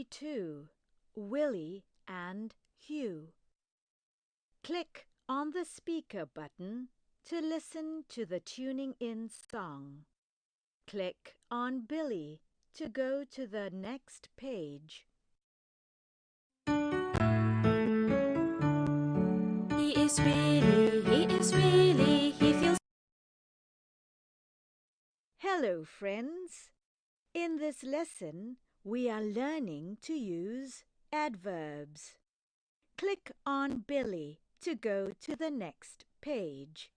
Story 2, Willie and Hugh. Click on the speaker button to listen to the tuning in song. Click on Billy to go to the next page. He feels... Hello, friends. In this lesson, we are learning to use adverbs. Click on Billy to go to the next page.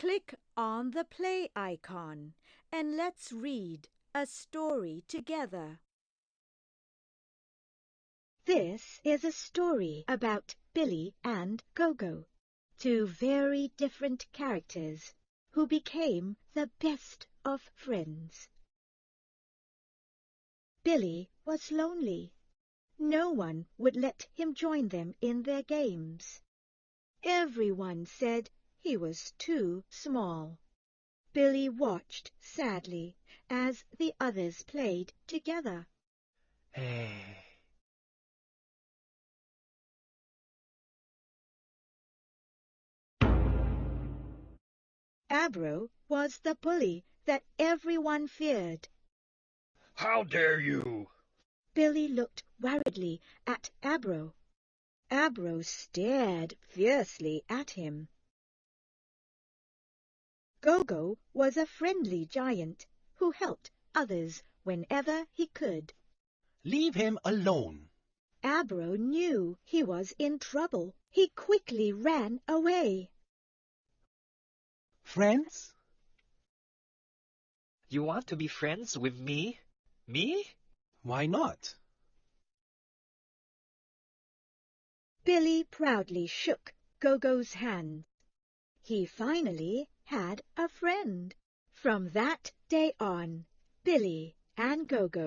Click on the play icon and let's read a story together. This is a story about Billy and Gogo, two very different characters who became the best of friends. Billy was lonely. No one would let him join them in their games. Everyone said he was too small. Billy watched sadly as the others played together. Abro was the bully that everyone feared. How dare you! Billy looked worriedly at Abro. Abro stared fiercely at him. Gogo was a friendly giant who helped others whenever he could. Leave him alone. Abro knew he was in trouble. He quickly ran away. Friends? You want to be friends with me? Me? Why not? Billy proudly shook Gogo's hand. He finally had a friend. From that day on, Billy and Gogo